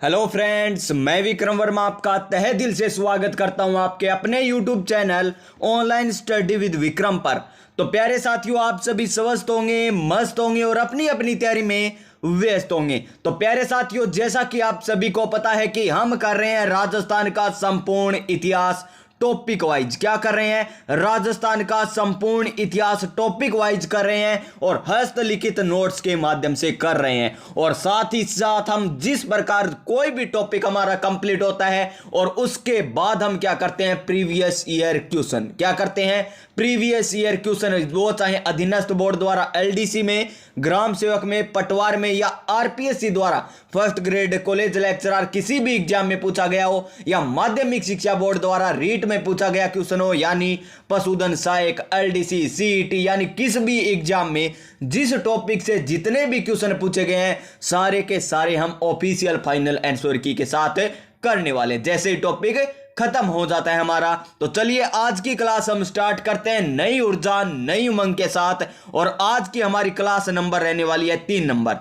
Hello friends, मैं विक्रम वर्मा आपका तहे दिल से स्वागत करता हूं आपके अपने YouTube channel online study with Vikram पर। तो प्यारे साथियों, आप सभी स्वस्थ होंगे, मस्त होंगे और अपनी अपनी तैयारी में व्यस्त होंगे। तो प्यारे साथियों, जैसा कि आप सभी को पता है कि हम कर रहे हैं राजस्थान का संपूर्ण इतिहास टॉपिक वाइज। क्या कर रहे हैं? राजस्थान का संपूर्ण इतिहास टॉपिक वाइज कर रहे हैं और हस्तलिखित नोट्स के माध्यम से कर रहे हैं। और साथ ही साथ हम जिस प्रकार कोई भी टॉपिक हमारा कंप्लीट होता है और उसके बाद हम क्या करते हैं, प्रीवियस ईयर क्वेश्चन। क्या करते हैं? प्रीवियस ईयर क्वेश्चन, वो चाहे अधीनस्थ बोर्ड द्वारा एलडीसी में, ग्राम सेवक में, पटवार में या आरपीएससी द्वारा फर्स्ट ग्रेड कॉलेज लेक्चरर किसी भी एग्जाम में पूछा गया हो, या माध्यमिक शिक्षा बोर्ड द्वारा रीट में पूछा गया क्वेश्चन हो, यानी पशुधन सहायक, एलडीसी, सीईटी, यानी किस भी एग्जाम में जिस टॉपिक से जितने भी क्वेश्चन पूछे गए हैं सारे के सारे हम ऑफिशियल फाइनल आंसर की के साथ करने वाले। जैसे ही टॉपिक खत्म हो जाता है हमारा, तो चलिए आज की क्लास हम स्टार्ट करते हैं नई ऊर्जा नई उमंग के साथ। और आज की हमारी क्लास नंबर रहने वाली है 3 नंबर।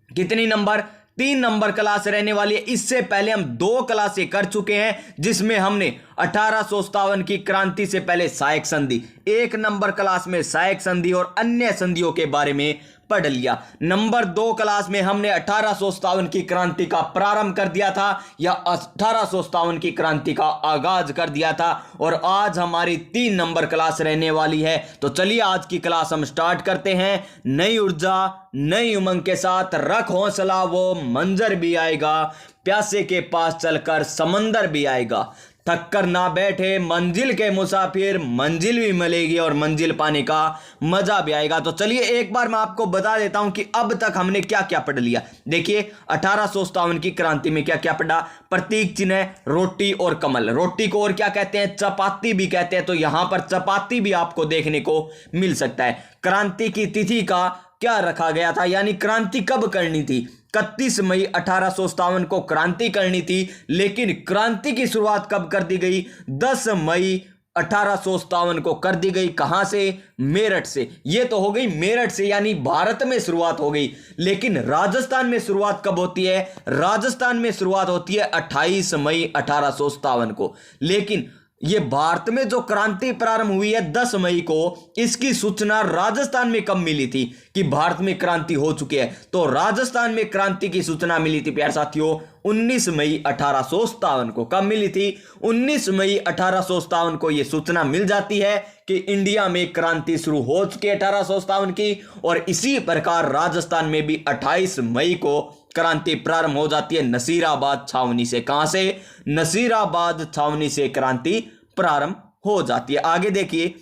कितनी नंबर? 3 नंबर क्लास रहने वाली है। इससे पहले हम 2 क्लासें कर चुके हैं जिसमें हमने 1857 की क्रांति से पहले सहायक संधि, 1 नंबर क्लास में सहायक संधि और अन्य संधियों के बारे में पढ़ लिया। नंबर 2 क्लास में हमने 1857 की क्रांति का प्रारंभ कर दिया था या 1857 की क्रांति का आगाज कर दिया था। और आज हमारी 3 नंबर क्लास रहने वाली है। तो चलिए आज की क्लास हम स्टार्ट करते हैं नई ऊर्जा नई उमंग के साथ। रख हौसला, वो मंजर भी आएगा, प्यासे के पास चलकर समंदर भी आएगा। थक कर ना बैठे मंजिल के मुसाफिर, मंजिल भी मिलेगी और मंजिल पाने का मजा भी आएगा। तो चलिए एक बार मैं आपको बता देता हूं कि अब तक हमने क्या क्या पढ़ लिया। देखिए 1857 की क्रांति में क्या क्या पढ़ा। प्रतीक चिन्ह, रोटी और कमल। रोटी को और क्या कहते हैं? चपाती भी कहते हैं। तो यहां पर चपाती भी आपको देखने को मिल सकता है। क्रांति की तिथि का क्या रखा गया था, यानी क्रांति कब करनी थी? 31 मई 1857 को क्रांति करनी थी, लेकिन क्रांति की शुरुआत कब कर दी गई? 10 मई 1857 को कर दी गई। कहां से? मेरठ से। यह तो हो गई मेरठ से, यानी भारत में शुरुआत हो गई। लेकिन राजस्थान में शुरुआत कब होती है? राजस्थान में शुरुआत होती है 28 मई 1857 को। लेकिन ये भारत में जो क्रांति प्रारंभ हुई है 10 मई को, इसकी सूचना राजस्थान में कब मिली थी कि भारत में क्रांति हो चुकी है? तो राजस्थान में क्रांति की सूचना मिली थी प्यारे साथियों 19 मई 1857 को। कब मिली थी? 19 मई 1857 को यह सूचना मिल जाती है कि इंडिया में क्रांति शुरू हो चुकी है 1857 की। और इसी प्रकार राजस्थान में भी 28 मई को क्रांति प्रारंभ हो जाती है नसीराबाद छावनी से। कहां से? नसीराबाद छावनी से क्रांति प्रारंभ हो जाती है। आगे देखिए,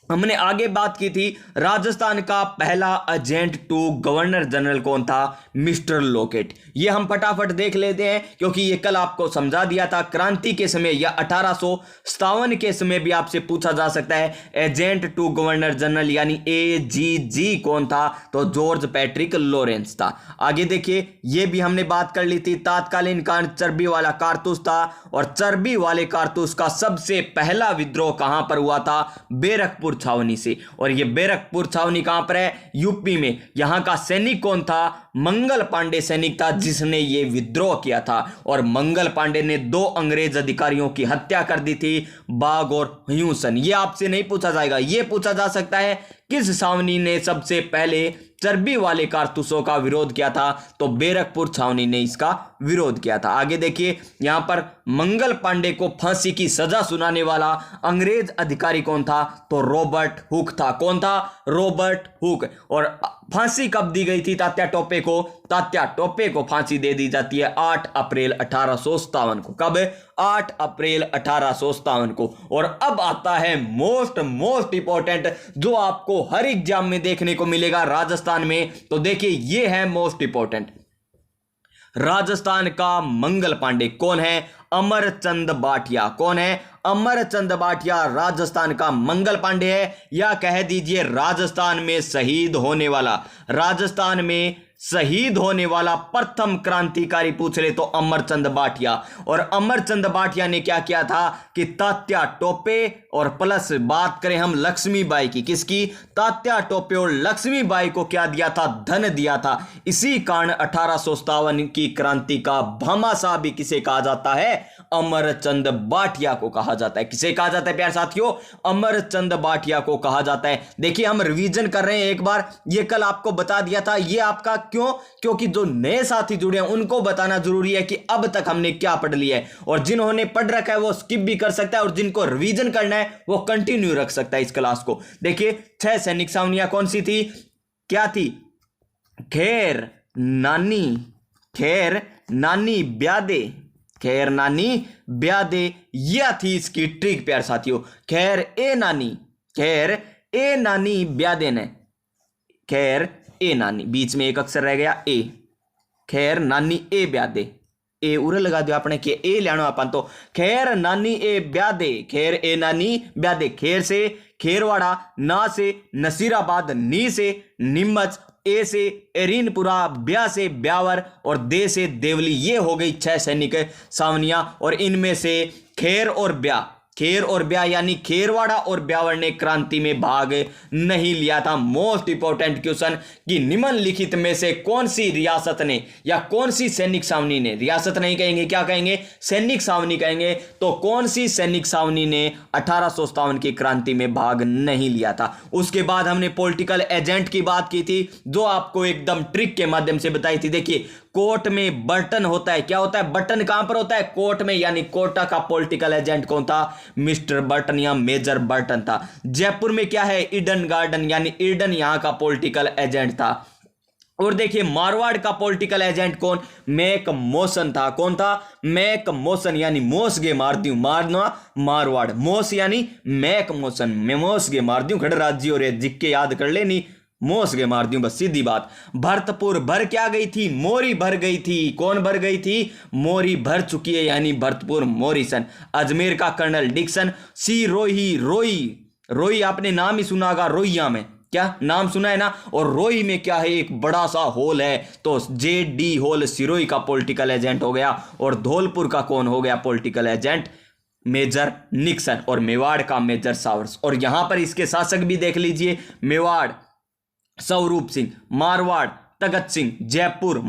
हमने आगे बात की थी राजस्थान का पहला एजेंट टू गवर्नर जनरल कौन था? Mister locket. ये हम फटाफट देख लेते हैं क्योंकि ये कल आपको समझा दिया था। क्रांति के समय या 1857 के समय भी आपसे पूछा जा सकता है एजेंट टू गवर्नर जनरल यानी एजीजी कौन था? तो जॉर्ज पैट्रिक लॉरेंस था। आगे देखिए, ये भी हमने बात कर ली थी। तात्कालीन कारण चर्बी वाला कारतूस था और चर्बी वाले कारतूस का सबसे पहला विद्रोह कहां पर हुआ था? बैरकपुर छावनी से। और ये बैरकपुर छावनी कहां पर है? यूपी में। यहां का सैनिक कौन था? मंगल पांडे सैनिक था जिसने ये विद्रोह किया था। और मंगल पांडे ने 2 अंग्रेज अधिकारियों की हत्या कर दी थी, बाघ और ह्यूसन। ये आपसे नहीं पूछा जाएगा, ये पूछा जा सकता है किस छावनी ने सबसे पहले चर्बी वाले कारतूसों का विरोध किया था? तो बैरकपुर छावनी ने इसका विरोध किया था। आगे देखिए, यहां पर मंगल पांडे को फांसी की सजा सुनाने वाला अंग्रेज अधिकारी कौन था? तो रॉबर्ट हुक था। कौन था? Robert Hooke. और फांसी कब दी गई थी तात्या टोपे को? तात्या टोपे को फांसी दे दी जाती है 8 अप्रैल 1857 को। कब? 8 अप्रैल 1857 को। और अब आता है मोस्ट इंपॉर्टेंट, जो आपको हर एग्जाम में देखने को मिलेगा राजस्थान में। तो देखिए, ये है मोस्ट इंपॉर्टेंट। राजस्थान का मंगल पांडे कौन है? अमरचंद बाटिया। कौन है? अमरचंद बाटिया राजस्थान का मंगल पांडे है, या कह दीजिए राजस्थान में शहीद होने वाला, राजस्थान में शहीद होने वाला प्रथम क्रांतिकारी पूछ ले तो अमरचंद भाटिया। और अमरचंद भाटिया ने क्या किया था कि तात्या टोपे और प्लस बात करें हम लक्ष्मीबाई की, किसकी, तात्या टोपे और लक्ष्मीबाई को क्या दिया था, धन दिया था। इसी कारण 1857 की क्रांति का भामाशाह भी किसे कहा जाता है, अमरचंद भाटिया को कहा जाता है। किसे कहा जाता है प्यारे साथियों, अमरचंद भाटिया को कहा जाता है। देखिए हम रिवीजन कर रहे हैं एक बार, ये कल आपको बता दिया था, ये आपका क्यों, क्योंकि जो नए साथी जुड़े हैं उनको बताना जरूरी है कि अब तक हमने क्या पढ़ लिया है, और जिन्होंने पढ़ रखा है वो स्किप भी कर सकता है, और जिनको रिवीजन करना है वो कंटिन्यू रख सकता है इस क्लास को। देखिए 6 सैनिक छावनियां कौन सी थी, क्या थी, खैर नानी ब्यादे, खैर नानी ब्यादे, यह थी इसकी ट्रिक प्यार साथियों। खैर ए नानी ब्यादे ने, खैर ए नानी, बीच में एक अक्षर रह गया ए, खैर नानी ए ब्यादे, ए उरे लगा दिया आपने कि ए लेना अपन, तो खैर नानी ए ब्यादे, खैर ए नानी ब्यादे, खैर से खेरवाड़ा, ना से नसीराबाद, नी से नीमच, ए से एरीनपुरा, ब्या से ब्यावर और दे से देवली। ये हो गई 6 सैनिक छावनियां, और इनमें से खेर और ब्या यानी खेरवाड़ा और ब्यावर ने क्रांति में भाग नहीं लिया था। मोस्ट इंपॉर्टेंट क्वेश्चन कि निम्नलिखित में से कौन सी रियासत ने या कौन सी सैनिक छावनी ने, रियासत नहीं कहेंगे, क्या कहेंगे, सैनिक छावनी कहेंगे, तो कौन सी सैनिक छावनी ने 1857 की क्रांति में भाग नहीं लिया था। उसके बाद हमने पॉलिटिकल एजेंट की बात की थी, जो आपको एकदम ट्रिक के माध्यम से बताई थी। देखिए कोर्ट में बटन होता है, क्या होता है, बटन कहां पर होता है, कोर्ट में, यानी कोटा का पॉलिटिकल एजेंट कौन था, मिस्टर बर्टन या मेजर बर्टन था। जयपुर में क्या है, ईडन गार्डन यानी ईडन यहां का पॉलिटिकल एजेंट था। और देखिए मारवाड़ का पॉलिटिकल एजेंट कौन, मैक मोसन था। कौन था, मैक मोसन, यानी मोस गे मार दूं, मारना मारवाड़, मोस यानी मैक मोसन, मैं मोस गे मार दूं, खड़ राज्य और जिक्के याद कर लेनी, मोस के मार दूं, बस सीधी बात। भरतपुर भर क्या गई थी, मोरी भर गई थी। कौन भर गई थी, मोरी भर चुकी है, यानी भरतपुर मोरिसन। अजमेर का कर्नल डिक्सन। सी रोई आपने नाम ही सुना होगा, रोइया में क्या नाम सुना है ना, और रोई में क्या है, एक बड़ा सा होल है, तो JD होल सिरोही का पॉलिटिकल एजेंट हो गया। और धौलपुर का कौन हो गया पॉलिटिकल एजेंट, मेजर निक्सन। और मेवाड़ का मेजर सावर्स। और यहां पर इसके शासक भी देख लीजिए, मेवाड़ स्वरूप सिंह, मारवाड़ तगत सिंह, जयपुर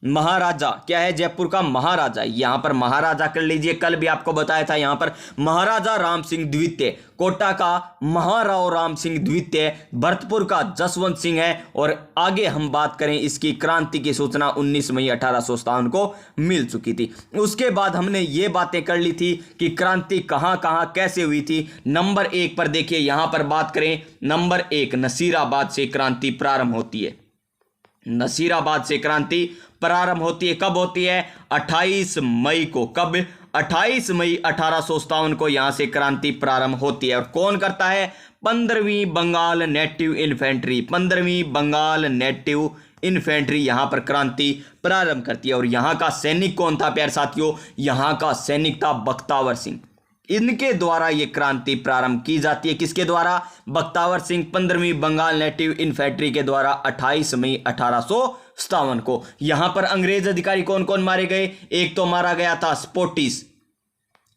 महाराजा, क्या है, जयपुर का महाराजा, यहां पर महाराजा कर लीजिए, कल भी आपको बताया था, यहां पर महाराजा राम सिंह द्वितीय, कोटा का महाराव राम सिंह द्वितीय, भरतपुर का जसवंत सिंह है। और आगे हम बात करें, इसकी क्रांति की सूचना 19 मई 1857 को मिल चुकी थी। उसके बाद हमने ये बातें कर ली थी कि क्रांति कहां कहां कैसे हुई थी। नंबर 1 पर देखिए, यहां पर बात करें, नंबर 1 नसीराबाद से क्रांति प्रारंभ होती है। नसीराबाद से क्रांति प्रारंभ होती है, कब होती है, 28 मई को। कब, 28 मई 1857 को यहां से क्रांति प्रारंभ होती है। और कौन करता है, 15वीं बंगाल नेटिव इन्फेंट्री, 15वीं बंगाल नेटिव इन्फेंट्री यहां पर क्रांति प्रारंभ करती है। और यहां का सैनिक कौन था प्यारे साथियों, यहां का सैनिक था बख्तावर सिंह। इनके द्वारा यह क्रांति प्रारंभ की जाती है, किसके द्वारा, बख्तावर सिंह, 15वीं बंगाल नेटिव इन्फेंट्री के द्वारा 28 मई 1857 को। यहां पर अंग्रेज अधिकारी कौन कौन मारे गए, एक तो मारा गया था स्पोटिस,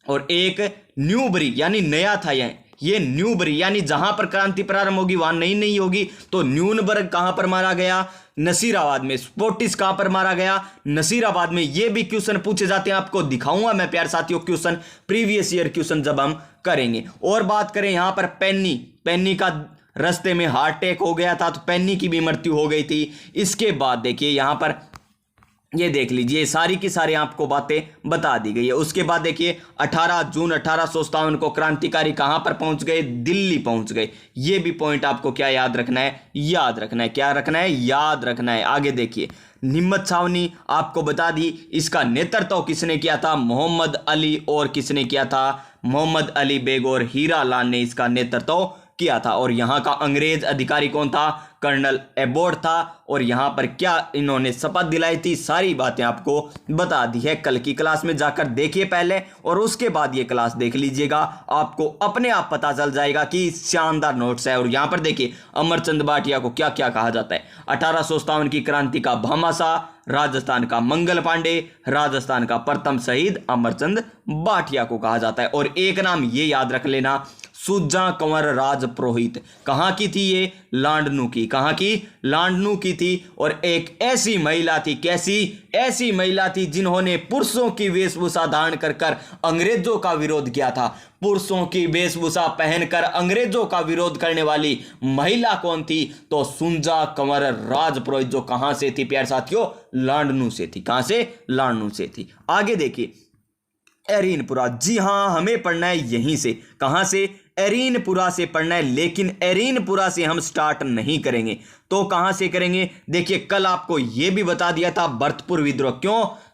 और एक न्यूबरी, यानी नया था ये न्यूबरी, यानी जहां पर क्रांति प्रारंभ होगी वहां नहीं होगी, तो न्यूनबर्ग कहां पर मारा गया, नसीराबाद में। स्पोटिस कहां पर मारा गया, नसीराबाद में। ये भी क्वेश्चन पूछे जाते हैं, आपको दिखाऊंगा मैं प्यारे साथियों क्वेश्चन, प्रीवियस ईयर क्वेश्चन जब हम करेंगे। और बात करें यहां पर पेन्नी का रास्ते में हार्ट अटैक हो गया था, तो पेन्नी की भी मृत्यु हो गई थी। इसके बाद देखिए यहां पर ये देख लीजिए, सारी की सारी आपको बातें बता दी गई है। उसके बाद देखिए 18 जून 1857 को क्रांतिकारी कहां पर पहुंच गए, दिल्ली पहुंच गए। ये भी पॉइंट आपको क्या याद रखना है, याद रखना है, क्या रखना है, याद रखना है। आगे देखिए, निम्मत छावनी आपको बता दी, इसका नेतृत्व किसने किया था, मोहम्मद अली। और किसने किया था, मोहम्मद अली बेग और हीरा लाल ने इसका नेतृत्व किया था। और यहाँ का अंग्रेज अधिकारी कौन था? कर्नल एबोट था। और यहाँ पर क्या इन्होंने शपथ दिलाई थी, सारी बातें आपको बता दी है। कल की क्लास में जाकर देखिए पहले, और उसके बाद ये क्लास देख लीजिएगा, आपको अपने आप पता चल जाएगा कि शानदार नोट्स है। और यहाँ पर देखिए अमरचंद भाटिया को क्या क्या कहा जाता है। 1857 की क्रांति का भामाशाह, राजस्थान का मंगल पांडे, राजस्थान का प्रथम शहीद अमरचंद भाटिया को कहा जाता है। और एक नाम ये याद रख लेना, सुजा कंवर राजपुरोहित। कहाँ की थी ये? लांडनू की। कहाँ की? लांडनू की थी। और एक ऐसी महिला थी, कैसी? ऐसी महिला थी जिन्होंने पुरुषों की वेशभूषा धारण कर अंग्रेजों का विरोध किया था। पुरुषों की वेशभूषा पहनकर अंग्रेजों का विरोध करने वाली महिला कौन थी? तो सुजा कंवर राजपुरोहित, जो कहां से थी प्यारे साथियों? लांडनू से थी। कहां से? लांडनू से थी। आगे देखिए एरीनपुरा। जी हां, हमें पढ़ना है यहीं से। कहां से? एरीनपुरा से पढ़ना है। लेकिन एरीनपुरा से हम स्टार्ट नहीं करेंगे, तो कहां से करेंगे? देखिए कल आपको यह भी बता दिया था भरतपुर विद्रोह।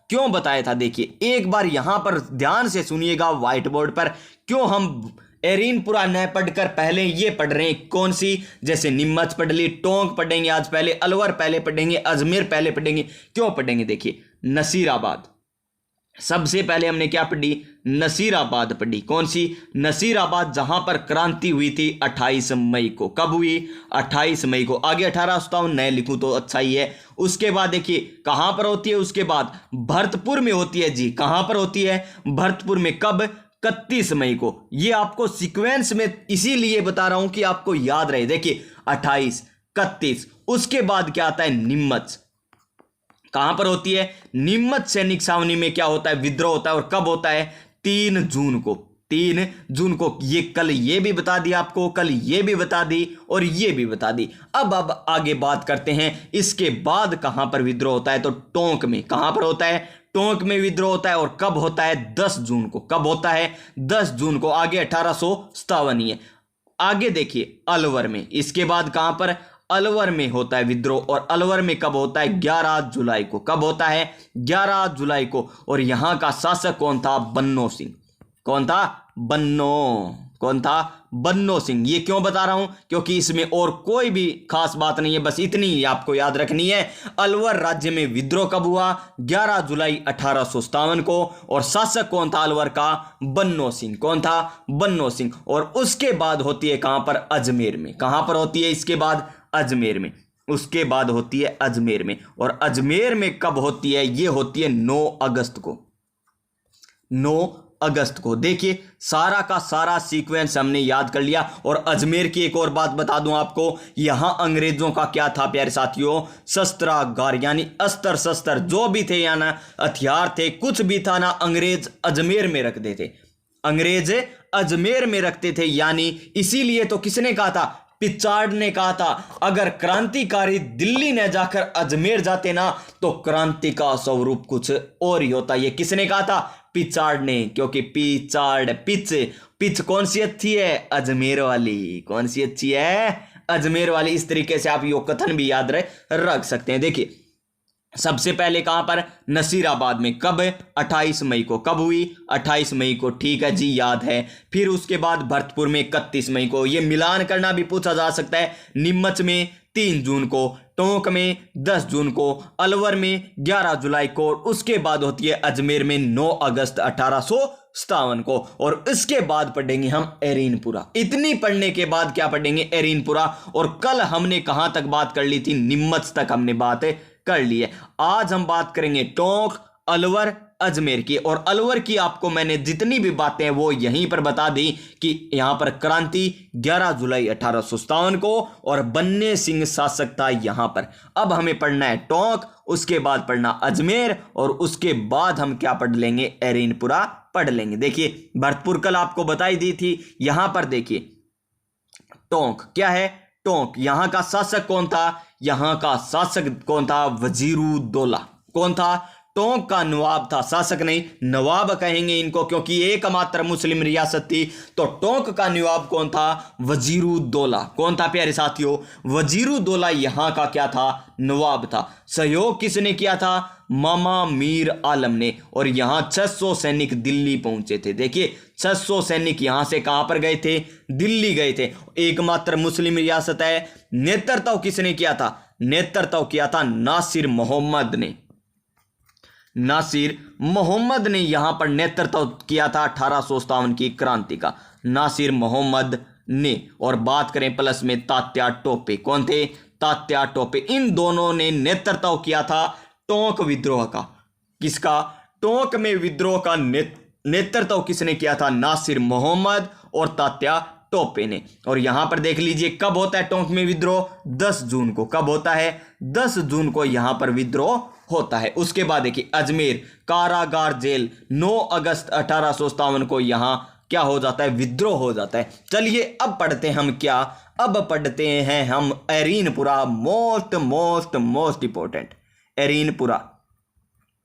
क्यों बताया था? देखिए एक बार यहां पर ध्यान से सुनिएगा व्हाइट बोर्ड पर, क्यों हम एरीनपुरा न पढ़कर पहले ये पढ़ रहे हैं। कौन सी? जैसे नीमच पढ़ ली, टोंक पढ़ेंगे आज पहले, अलवर पहले पढ़ेंगे, अजमेर पहले पढ़ेंगे। क्यों पढ़ेंगे? देखिए नसीराबाद, सबसे पहले हमने क्या पढ़ी? नसीराबाद पढ़ी। कौन सी? नसीराबाद, जहां पर क्रांति हुई थी 28 मई को। कब हुई? 28 मई को। आगे 1857 नए लिखूं तो अच्छा ही है। उसके बाद देखिए कहां पर होती है, उसके बाद भरतपुर में होती है। जी कहां पर होती है? भरतपुर में। कब? 31 मई को। ये आपको सीक्वेंस में इसीलिए बता रहा हूं कि आपको याद रहे। देखिए 28, 31, उसके बाद क्या आता है? नीमच। कहां पर होती है? नीमच सैनिक छावनी में क्या होता है? विद्रोह होता है। और कब होता है? 3 जून को। 3 जून को। ये कल ये भी बता दिया आपको, कल ये भी बता दी और ये भी बता दी। अब आगे बात करते हैं इसके बाद कहां पर विद्रोह होता है। तो टोंक में। कहां पर होता है? टोंक में विद्रोह होता है। और कब होता है? 10 जून को। कब होता है? 10 जून को। आगे 1857 ही है। आगे देखिए अलवर में। इसके बाद कहां पर? अलवर में होता है विद्रोह। और अलवर में कब होता है? 11 जुलाई को। कब होता है? 11 जुलाई को। और यहां का शासक कौन था? बन्नो सिंह। कौन था? कौन था? बन्नो सिंह। ये क्यों बता रहा हूं? क्योंकि इसमें और कोई भी खास बात नहीं है, बस इतनी ही आपको याद रखनी है। अलवर राज्य में विद्रोह कब हुआ? 11 जुलाई 1857 को। और शासक कौन था अलवर का? बन्नो सिंह। कौन था? बन्नो सिंह। और उसके बाद होती है कहां पर? अजमेर में। कहां पर होती है इसके बाद? अजमेर में। उसके बाद होती है अजमेर में। और अजमेर में कब होती है? ये होती है 9 अगस्त को। 9 अगस्त को। देखिए सारा का सारा सीक्वेंस हमने याद कर लिया। और अजमेर की एक और बात बता दूं आपको, यहां अंग्रेजों का क्या था प्यारे साथियों? शस्त्रागार, यानी अस्त्र शस्त्र जो भी थे या ना हथियार थे, कुछ भी था ना, अंग्रेज अजमेर में रखते थे। अंग्रेज अजमेर में रखते थे। यानी इसीलिए तो किसने कहा था? पिचार्ड ने कहा था, अगर क्रांतिकारी दिल्ली न जाकर अजमेर जाते ना तो क्रांति का स्वरूप कुछ और ही होता। ये किसने कहा था? पिचार्ड ने। क्योंकि पिचार्ड, पिच कौन सी अच्छी है? अजमेर वाली। कौन सी अच्छी है? अजमेर वाली। इस तरीके से आप यो कथन भी याद रख सकते हैं। देखिए सबसे पहले कहां पर? नसीराबाद में। कब? 28 मई को। कब हुई? 28 मई को। ठीक है जी, याद है। फिर उसके बाद भरतपुर में 31 मई को। ये मिलान करना भी पूछा जा सकता है। नीमच में 3 जून को। टोंक में 10 जून को। अलवर में 11 जुलाई को। उसके बाद होती है अजमेर में 9 अगस्त 1857 को। और इसके बाद पढ़ेंगे हम एरीनपुरा। इतनी पढ़ने के बाद क्या पढ़ेंगे? एरीनपुरा। और कल हमने कहां तक बात कर ली थी? नीमच तक हमने बात कर ली है। आज हम बात करेंगे टोंक, अलवर, अजमेर की। और अलवर की आपको मैंने जितनी भी बातें वो यहीं पर बता दी कि यहां पर क्रांति 11 जुलाई 1857 को और बन्ने सिंह शासक था यहां पर। अब हमें पढ़ना है टोंक, उसके बाद पढ़ना अजमेर, और उसके बाद हम क्या पढ़ लेंगे? एरीनपुरा पढ़ लेंगे। देखिए भरतपुर कल आपको बताई दी थी। यहां पर देखिए टोंक क्या है? टोंक। यहां का शासक कौन था? यहां का शासक कौन था? वजीरुद्दौला। कौन था? टोंक का नवाब था, शासक नहीं नवाब कहेंगे इनको, क्योंकि एकमात्र मुस्लिम रियासत थी। तो टोंक का नवाब कौन था? वजीरुद्दौला। कौन था प्यारे साथियों? वजीरुद्दौला यहां का क्या था? नवाब था। सहयोग किसने किया था? मामा मीर आलम ने। और यहां 600 सैनिक दिल्ली पहुंचे थे। देखिए 600 सैनिक यहां से कहां पर गए थे? दिल्ली गए थे। एकमात्र मुस्लिम रियासत है। नेतृत्व किसने किया था? नेतृत्व किया था नासिर मोहम्मद ने। नासिर मोहम्मद ने यहां पर नेतृत्व किया था 1857 की क्रांति का, नासिर मोहम्मद ने। और बात करें प्लस में तात्या टोपे, कौन थे? तात्या टोपे। इन दोनों ने नेतृत्व किया था टोंक विद्रोह का। किसका? टोंक में विद्रोह का नेतृत्व किसने किया था? नासिर मोहम्मद और तात्या टोपे ने। और यहां पर देख लीजिए कब होता है टोंक में विद्रोह? 10 जून को। कब होता है? 10 जून को यहां पर विद्रोह होता है। उसके बाद देखिए अजमेर कारागार जेल 9 अगस्त 1857 को यहां क्या हो जाता है? विद्रोह हो जाता है। चलिए अब पढ़ते हैं हम क्या? अब पढ़ते हैं हम एरीनपुरा। Most important एरीनपुरा।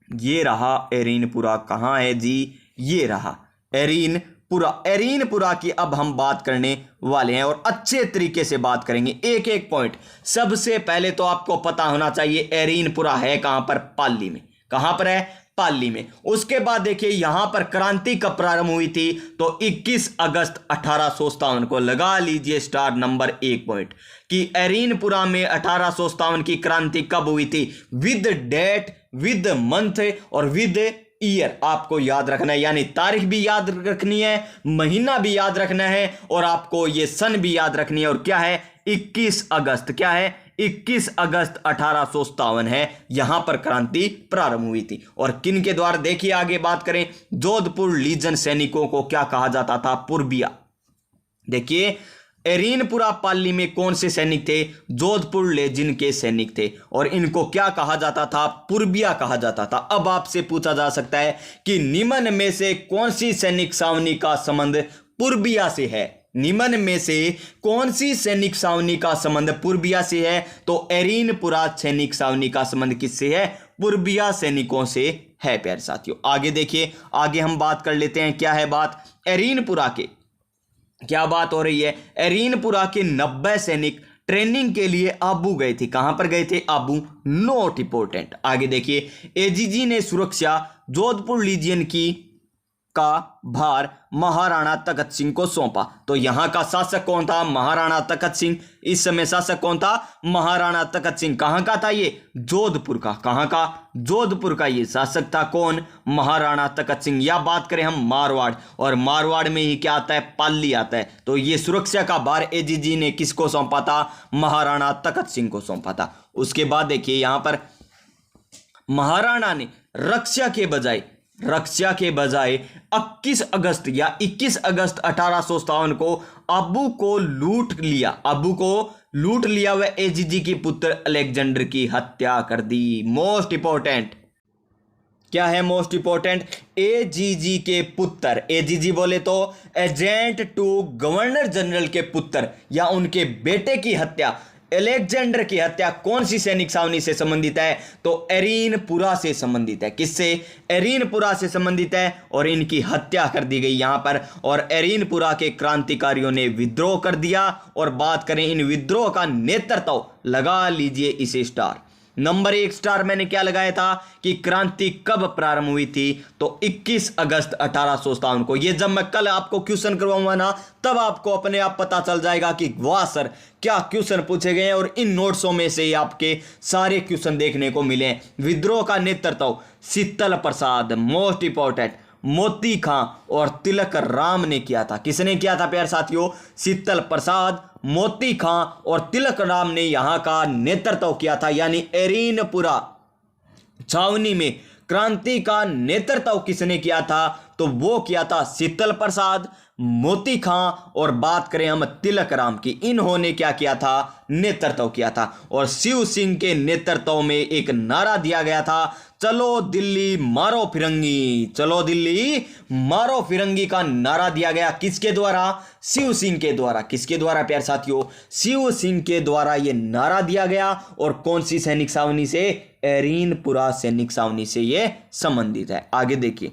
ये रहा एरीनपुरा। कहां है जी? ये रहा एरीनपुरा। एरीनपुरा की अब हम बात करने वाले हैं और अच्छे तरीके से बात करेंगे, एक एक पॉइंट। सबसे पहले तो आपको पता होना चाहिए एरीनपुरा है कहां पर? पाली में। कहां पर है? पाली में। उसके बाद देखिए यहां पर क्रांति कब प्रारंभ हुई थी? तो 21 अगस्त 1857 को। लगा लीजिए स्टार नंबर 1 पॉइंट कि एरीनपुरा में 1857 की क्रांति कब हुई थी? विद डेट, विद मंथ और विद ईयर आपको याद रखना है, यानी तारीख भी याद रखनी है, महीना भी याद रखना है और आपको ये सन भी याद रखनी है। और क्या है? 21 अगस्त। क्या है? 21 अगस्त 1857 है यहां पर क्रांति प्रारंभ हुई थी। और किन के द्वारा? देखिए आगे बात करें, जोधपुर लीजन सैनिकों को क्या कहा जाता था? पुरबिया। देखिए एरीनपुरा पाली में कौन से सैनिक थे? जोधपुर लेजिन के सैनिक थे और इनको क्या कहा जाता था? पुरबिया कहा जाता था। अब आपसे पूछा जा सकता है कि निम्न में से कौन सी सैनिक छावनी का संबंध पुरबिया से है? निम्न में से कौन सी सैनिक छावनी का संबंध पुरबिया से है? तो एरीनपुरा सैनिक छावनी का संबंध किससे है? पुरबिया सैनिकों से है प्यारे साथियों। आगे देखिए, आगे हम बात कर लेते हैं। क्या है बात? एरीनपुरा के क्या बात हो रही है? एरीनपुरा के 90 सैनिक ट्रेनिंग के लिए आबू गए थे। कहां पर गए थे? आबू। Note important. आगे देखिए, एजीजी ने सुरक्षा जोधपुर लीजियन की का भार महाराणा तखत सिंह को सौंपा। तो यहां का शासक कौन था? महाराणा तखत सिंह। इस समय शासक कौन था? महाराणा तखत सिंह। कहां का था ये? जोधपुर का। कहां का? जोधपुर का ये शासक था। कौन? महाराणा तखत सिंह। या बात करें हम मारवाड़, और मारवाड़ में ही क्या आता है? पाली आता है। तो ये सुरक्षा का भार एजीजी ने किसको सौंपा था? महाराणा तखत सिंह को सौंपा था। उसके बाद देखिए यहां पर महाराणा ने रक्षा के बजाय 21 अगस्त या 21 अगस्त 1857 को आबू को लूट लिया व एजीजी की पुत्र अलेक्जेंडर की हत्या कर दी। मोस्ट इंपॉर्टेंट क्या है? मोस्ट इंपॉर्टेंट एजीजी के पुत्र। एजीजी बोले तो एजेंट टू गवर्नर जनरल के पुत्र या उनके बेटे की हत्या, अलेक्जेंडर की हत्या कौन सी सैनिक छावनी से संबंधित है? तो एरीनपुरा से संबंधित है। किससे? एरीनपुरा से संबंधित है और इनकी हत्या कर दी गई यहां पर। और एरीनपुरा के क्रांतिकारियों ने विद्रोह कर दिया। और बात करें इन विद्रोह का नेतृत्व, लगा लीजिए इसे स्टार नंबर 1 स्टार। मैंने क्या लगाया था कि क्रांति कब प्रारंभ हुई थी? तो 21 अगस्त 1857 को। ये जब मैं कल आपको क्वेश्चन करवाऊंगा ना, तब आपको अपने आप पता चल जाएगा कि वाह सर क्या क्वेश्चन पूछे गए हैं। और इन नोट्सों में से आपके सारे क्वेश्चन देखने को मिले। विद्रोह का नेतृत्व शीतल प्रसाद, मोस्ट इंपॉर्टेंट, मोती खां और तिलक राम ने किया था। किसने किया था प्यारे साथियों? शीतल प्रसाद, मोती खां और तिलक राम ने यहां का नेतृत्व किया था। यानी एरीनपुरा छावनी में क्रांति का नेतृत्व किसने किया था? तो वो किया था शीतल प्रसाद, मोती खां और बात करें हम तिलक राम की। इन्होंने क्या किया था? नेतृत्व किया था। और शिव सिंह के नेतृत्व में एक नारा दिया गया था, चलो दिल्ली मारो फिरंगी, चलो दिल्ली मारो फिरंगी का नारा दिया गया। किसके द्वारा? शिव सिंह के द्वारा। किसके द्वारा प्यारे साथियों? शिव सिंह के द्वारा यह नारा दिया गया। और कौन सी सैनिक छावनी से? एरीनपुरा सैनिक छावनी से यह संबंधित है। आगे देखिए,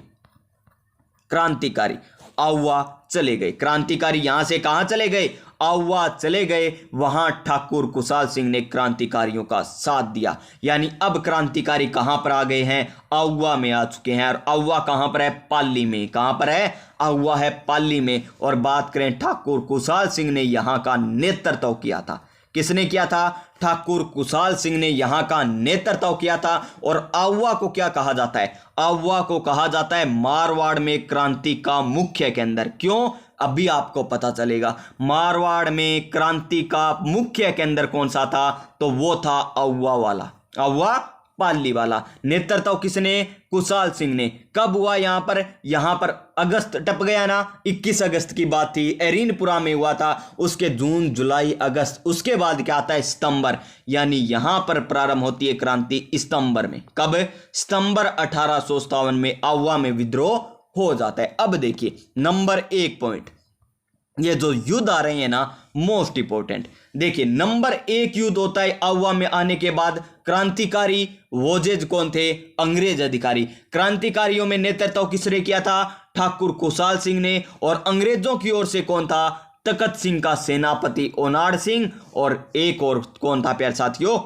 क्रांतिकारी आउवा चले गए। क्रांतिकारी यहां से कहां चले गए? आउवा चले गए। वहां ठाकुर कुशाल सिंह ने क्रांतिकारियों का साथ दिया। यानी अब क्रांतिकारी कहां पर आ गए हैं? आउवा में आ चुके हैं। और आउवा कहां पर है? पाली में। कहां पर है? आउवा है पाली में। और बात करें, ठाकुर कुशाल सिंह ने यहां का नेतृत्व किया था। किसने किया था? ठाकुर कुशाल सिंह ने यहां का नेतृत्व किया था। और आउवा को क्या कहा जाता है? आउवा को कहा जाता है मारवाड़ में क्रांति का मुख्य केंद्र। क्यों? अभी आपको पता चलेगा। मारवाड़ में क्रांति का मुख्य केंद्र कौन सा था? तो वो था आउवा वाला, आउवा पाली वाला। नेतृत्व किसने? कुशाल सिंह ने। कब हुआ यहां पर अगस्त टप गया ना, 21 अगस्त की बात थी। एरीनपुरा में हुआ था। उसके जून जुलाई अगस्त, उसके बाद क्या आता है? सितंबर। यानी यहां पर प्रारंभ होती है क्रांति सितंबर में। कब? सितंबर 1857 में आउवा में विद्रोह हो जाता है। अब देखिए नंबर 1 पॉइंट, ये जो युद्ध आ रहे हैं ना, मोस्ट इंपोर्टेंट। देखिए नंबर 1 युद्ध होता है आउवा में आने के बाद। क्रांतिकारी वोजेज कौन थे? अंग्रेज अधिकारी। क्रांतिकारियों में नेतृत्व किसने किया था? ठाकुर कुशाल सिंह ने। और अंग्रेजों की ओर से कौन था? तखत सिंह का सेनापति ओनाड सिंह। और एक और कौन था प्यारे साथियों?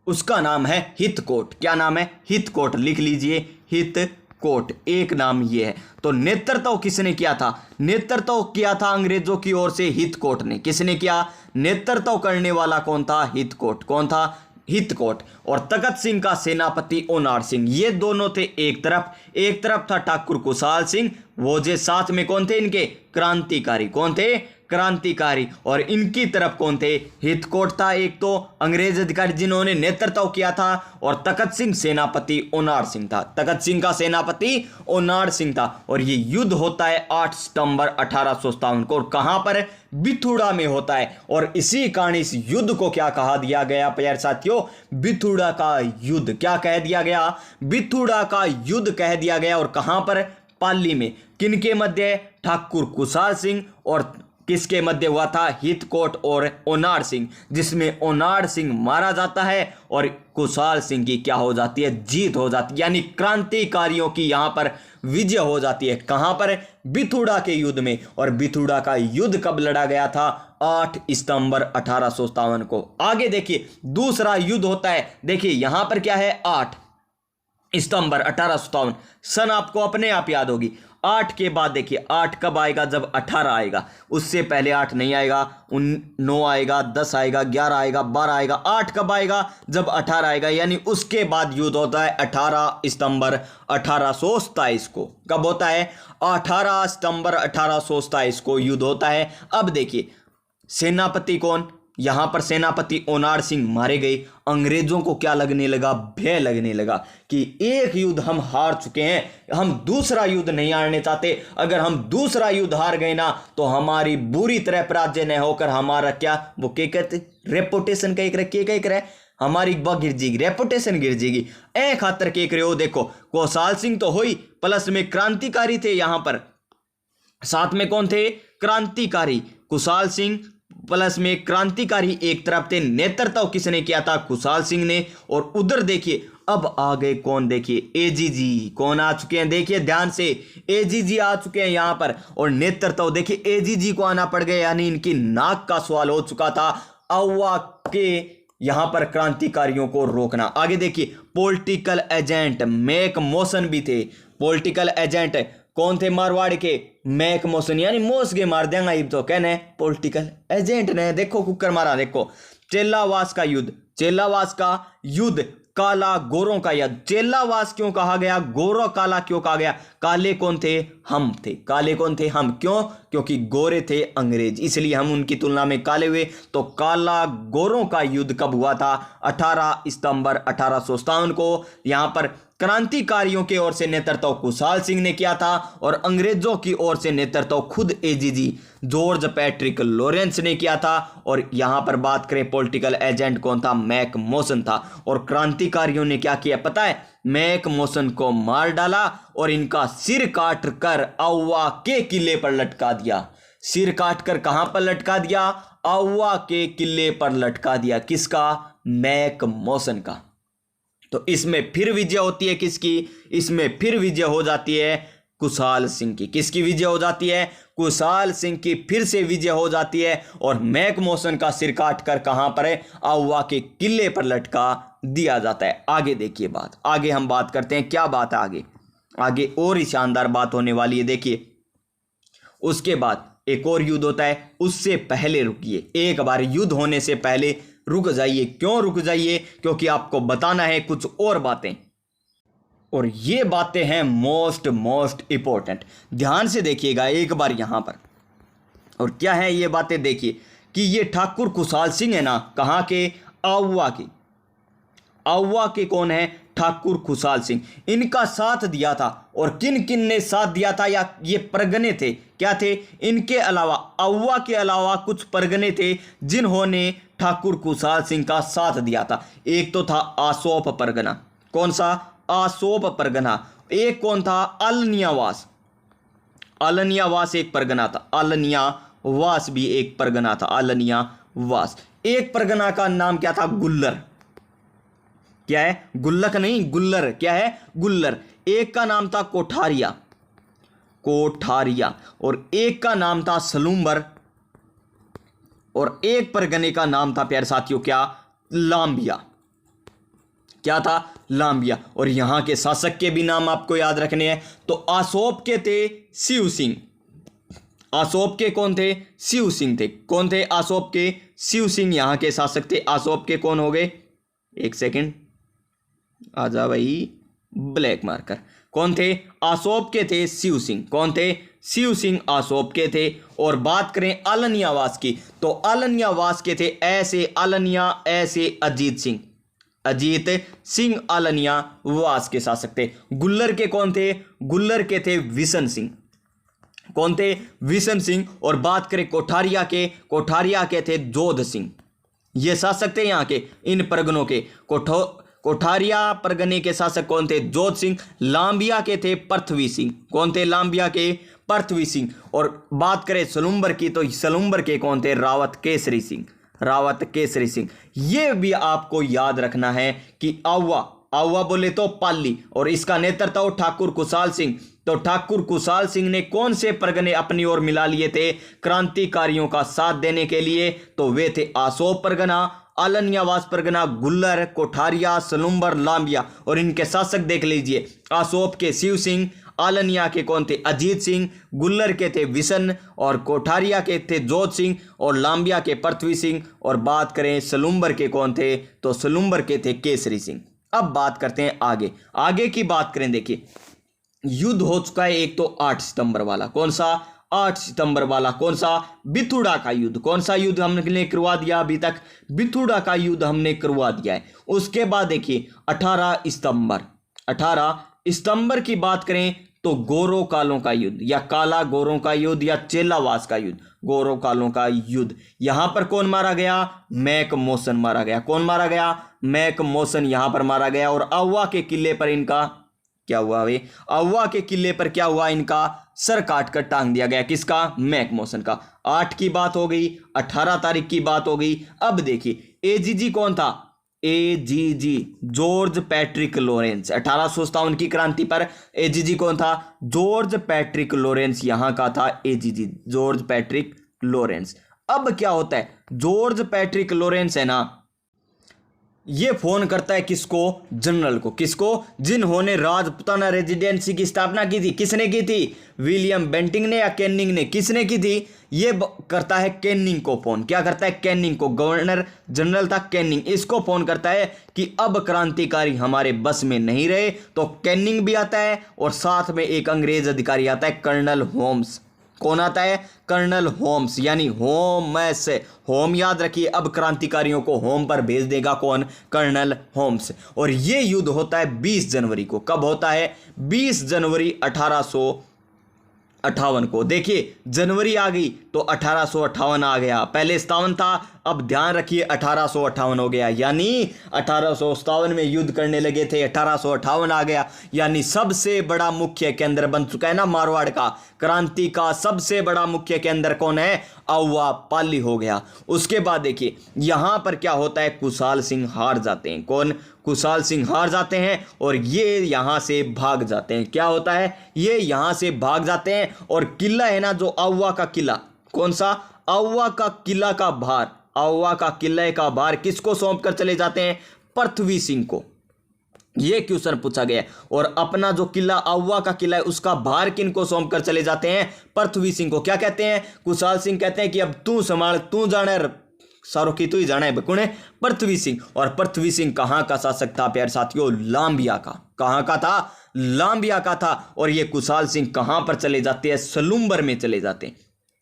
उसका नाम है हितकोट। क्या नाम है? हितकोट। लिख लीजिए, हितकोट एक नाम ये है। तो नेतृत्व किसने किया था? नेतृत्व किया था अंग्रेजों की ओर से हितकोट ने। किसने किया? नेतृत्व करने वाला कौन था? हितकोट। कौन था? हितकोट। और तखत सिंह का सेनापति ओनाड सिंह। ये दोनों थे एक तरफ था ठाकुर कुशाल सिंह। वो जे साथ में कौन थे इनके? क्रांतिकारी। कौन थे? क्रांतिकारी। और इनकी तरफ कौन थे? हितकोट था एक तो अंग्रेज अधिकारी जिन्होंने नेतृत्व किया था। और तखत सिंह सेनापति ओनाड सिंह था। तखत सिंह का सेनापति ओनाड सिंह था। और ये युद्ध होता है 8 सितंबर 1857 को। और कहां पर? बिथुड़ा में होता है। और इसी कारण इस युद्ध को क्या कहा दिया गया प्यारे साथियों? बिथुड़ा का युद्ध। क्या कह दिया गया? बिथुड़ा का युद्ध कह दिया गया। और कहां पर? पाली में। किनके मध्य? ठाकुर कुशाल सिंह और किसके मध्य हुआ था? हितकोट और ओनाड सिंह। जिसमें ओनाड सिंह मारा जाता है और कुशाल सिंह की क्या हो जाती है? जीत हो जाती है। यानी क्रांतिकारियों की यहां पर विजय हो जाती है। कहां पर? बिथुड़ा के युद्ध में। और बिथुड़ा का युद्ध कब लड़ा गया था? 8 सितंबर 1857 को। आगे देखिए दूसरा युद्ध होता है। देखिए यहां पर क्या है? 8 सितंबर 1857। सन आपको अपने आप याद होगी। 8 के बाद देखिए 8 कब आएगा? जब 18 आएगा। उससे पहले 8 नहीं आएगा। 9 आएगा, 10 आएगा, 11 आएगा, 12 आएगा। 8 कब आएगा? जब 18 आएगा। यानी उसके बाद युद्ध होता है 18 सितंबर 1827 को। कब होता है? 18 सितंबर 1827 को युद्ध होता है। अब देखिए सेनापति कौन? यहां पर सेनापति ओनाड सिंह मारे गए। अंग्रेजों को क्या लगने लगा? भय लगने लगा कि एक युद्ध हम हार चुके हैं, हम दूसरा युद्ध नहीं हारने चाहते। अगर हम दूसरा युद्ध हार गए ना तो हमारी बुरी तरह पराजय न होकर हमारा क्या वो क्या कहते? रेपुटेशन का एक रहे हमारी गिर जाएगी, रेपुटेशन गिर जाएगी। ए खातर के रहे हो। देखो कुशाल सिंह तो हुई, प्लस में क्रांतिकारी थे। यहां पर साथ में कौन थे? क्रांतिकारी कुशाल सिंह प्लस में क्रांतिकारी एक तरफ थे। नेतृत्व किसने किया था? कुशाल सिंह ने। और उधर देखिए अब आ गए कौन? देखिए एजीजी कौन आ चुके हैं? देखिए ध्यान से, एजीजी आ चुके हैं यहां पर। और नेतृत्व देखिए एजीजी को आना पड़ गया। यानी इनकी नाक का सवाल हो चुका था आउवा के यहां पर क्रांतिकारियों को रोकना। आगे देखिए पॉलिटिकल एजेंट मैक मोसन भी थे। पॉलिटिकल एजेंट कौन थे? मारवाड़ के मैक मोसन। यानी मोस के मार देंगे ये तो कहने पॉलिटिकल एजेंट ने। देखो कुकर मारा। देखो चेल्लावास का युद्ध। चेल्लावास का युद्ध काला गोरों का युद्ध। चेल्लावास क्यों कहा गया? गोरो काला क्यों कहा गया? काले कौन थे? हम थे। काले कौन थे? हम। क्यों? क्योंकि गोरे थे अंग्रेज, इसलिए हम उनकी तुलना में काले हुए। तो काला गोरों का युद्ध कब हुआ था? 18 सितंबर 1857 को। यहां पर क्रांतिकारियों की ओर से नेतृत्व खुशहाल सिंह ने किया था और अंग्रेजों की ओर से नेतृत्व खुद एजीजी जॉर्ज पैट्रिक लॉरेंस ने किया था। और यहां पर बात करें पॉलिटिकल एजेंट कौन था, मैक मॉसन था। और क्रांतिकारियों ने क्या किया पता है, मैक मॉसन को मार डाला और इनका सिर काट कर आउवा के किले पर लटका दिया। सिर काट कर कहां पर लटका दिया, आउवा के किले पर लटका दिया। किसका, मैक मॉसन का। तो इसमें फिर विजय होती है किसकी, इसमें फिर विजय हो जाती है खुशहाल सिंह की। किसकी विजय हो जाती है, खुशहाल सिंह की फिर से विजय हो जाती है और मैक मॉसन का सिर काट कर कहां पर है, आउवा के किले पर लटका दिया जाता है। आगे देखिए बात, आगे हम बात करते हैं क्या बात है आगे, आगे और ही शानदार बात होने वाली है। देखिए उसके बाद एक और युद्ध होता है, उससे पहले रुकिए, एक बार युद्ध होने से पहले रुक जाइए। क्यों रुक जाइए, क्योंकि आपको बताना है कुछ और बातें, और ये बातें हैं मोस्ट इंपॉर्टेंट। ध्यान से देखिएगा एक बार यहां पर। और क्या है ये बातें, देखिए कि ये ठाकुर खुशहाल सिंह है ना, कहां के, आउवा के। आउवा के कौन है, ठाकुर खुशहाल सिंह। इनका साथ दिया था, और किन किन ने साथ दिया था, या ये परगने थे, क्या थे, इनके अलावा आउवा के अलावा कुछ परगने थे जिन्होंने ठाकुर खुशहाल सिंह का साथ दिया था। एक तो था आसोप परगना, कौन सा, आसोप परगना। एक कौन था, अलनियावास, अलनियावास एक परगना था, अलनियावास भी एक परगना था, अलनियावास। एक परगना का नाम क्या था, गुल्लर। क्या है, गुल्लक नहीं, गुल्लर। क्या है, गुल्लर। एक का नाम था कोठारिया, कोठारिया। और एक का नाम था सलूम्बर, और एक परगने का नाम था प्यारे साथियों क्या, लांबिया। क्या था, लांबिया। और यहां के शासक के भी नाम आपको याद रखने हैं। तो आसोप के थे शिव सिंह, आसोप के कौन थे, शिव सिंह थे। कौन थे, आसोप के शिव सिंह यहां के शासक थे। आसोप के कौन हो गए, एक सेकंड आजा भाई, ब्लैक मार्कर। कौन थे, आसोप के थे शिव सिंह। कौन थे, शिव सिंह आसोप के थे। और बात करें अलनियावास की, तो अलनियावास के थे ऐसे अलनिया, ऐसे अजीत सिंह, अजीत सिंह अलनियावास के शासक थे। गुल्लर के कौन थे, गुल्लर के थे विशन सिंह। कौन थे, विशन सिंह। और बात करें कोठारिया के, कोठारिया के थे जोध सिंह। ये शासक थे यहाँ के, इन परगनों के। कोठारिया परगने के शासक कौन थे, जोध सिंह। लांबिया के थे पृथ्वी सिंह। कौन थे, लांबिया के पृथ्वी सिंह। और बात करें सलूम्बर की, तो सलूम्बर के कौन थे, रावत केसरी सिंह, रावत केसरी सिंह। ये भी आपको याद रखना है कि आउवा, आउवा बोले तो पाली, और इसका नेतृत्व ठाकुर खुशहाल सिंह। तो ठाकुर खुशहाल सिंह ने कौन से परगने अपनी ओर मिला लिए थे क्रांतिकारियों का साथ देने के लिए, तो वे थे आसोप परगना, अलनियावास परगना, गुल्लर, कोठारिया, सलूम्बर, लांबिया। और इनके शासक देख लीजिए, आसोप के शिव सिंह, आलनिया के कौन थे, अजीत सिंह, गुल्लर के थे विशन, और कोठारिया के थे जोध सिंह, और लांबिया के पृथ्वी सिंह। और बात करें सलूम्बर के कौन थे, तो सलूम्बर के थे केसरी सिंह। अब बात करते हैं आगे, आगे की बात करें। देखिए युद्ध हो चुका है एक तो 8 सितंबर वाला, कौन सा, 8 सितंबर वाला। कौन सा, बिथुड़ा का युद्ध। कौन सा युद्ध हमने करवा दिया अभी तक, बिथुड़ा का युद्ध हमने करवा दिया है। उसके बाद देखिए 18 सितंबर, 18 सितंबर की बात करें तो गोरों कालों का युद्ध, या काला गोरों का युद्ध, या चेलावास का युद्ध, गोरों कालों का युद्ध। यहां पर कौन मारा गया, मैक मॉसन मारा गया। कौन मारा गया, मैक मॉसन यहां पर मारा गया। और आउवा के किले पर इनका क्या हुआ, वे आउवा के किले पर क्या हुआ, इनका सर काट कर टांग दिया गया। किसका, मैक मॉसन का। 8 की बात हो गई, 18 तारीख की बात हो गई। अब देखिए एजीजी कौन था, एजीजी जॉर्ज पैट्रिक लॉरेंस। 1857 की क्रांति पर एजीजी कौन था, जॉर्ज पैट्रिक लॉरेंस यहां का था एजीजी, जॉर्ज पैट्रिक लॉरेंस। अब क्या होता है, जॉर्ज पैट्रिक लॉरेंस है ना, ये फोन करता है किसको, जनरल को। किसको, जिन्होंने राजपुताना रेजिडेंसी की स्थापना की थी। किसने की थी, विलियम बेंटिंग ने या कैनिंग ने, किसने की थी, ये करता है कैनिंग को फोन। क्या करता है, कैनिंग को, गवर्नर जनरल था कैनिंग, इसको फोन करता है कि अब क्रांतिकारी हमारे बस में नहीं रहे। तो कैनिंग भी आता है और साथ में एक अंग्रेज अधिकारी आता है, कर्नल होम्स। कौन आता है? कर्नल होम्स, यानी होम्स। होम याद रखिए, अब क्रांतिकारियों को होम पर भेज देगा कौन? Colonel Holmes. और ये युद्ध होता है 20 जनवरी को। कब होता है? 20 जनवरी 1858 को। देखिए जनवरी आ गई तो 1858 आ गया, पहले 57 था, अब ध्यान रखिए 1858 हो गया, यानी 1857 में युद्ध करने लगे थे, 1858 आ गया, यानी सबसे बड़ा मुख्य केंद्र बन चुका है ना मारवाड़ का। क्रांति का सबसे बड़ा मुख्य केंद्र कौन है? आउवा पाली हो गया। उसके बाद देखिए यहां पर क्या होता है? कुशाल सिंह हार जाते हैं। कौन? कुशाल सिंह हार जाते हैं और ये यहां से भाग जाते हैं। क्या होता है? ये यहां से भाग जाते हैं और किला है ना जो आउवा का किला, कौन सा? आउवा का किला का भार, आउवा का किले का भार किसको सौंप कर चले जाते हैं? पृथ्वी सिंह को। ये क्वेश्चन पूछा गया। और अपना जो किला आउवा का किला है उसका भार किन को सौंप कर चले जाते हैं? पृथ्वी सिंह को। क्या कहते हैं? कुशाल सिंह कहते हैं कि अब तू संभाल, तू जाने सारो की तू ही जाना है। बकुणे पृथ्वी सिंह। और पृथ्वी सिंह कहां का शासक था प्यारे साथियों? लांबिया का। कहां का था? लांबिया का था। और ये कुशाल सिंह कहां पर चले जाते हैं? सलूम्बर में चले जाते हैं।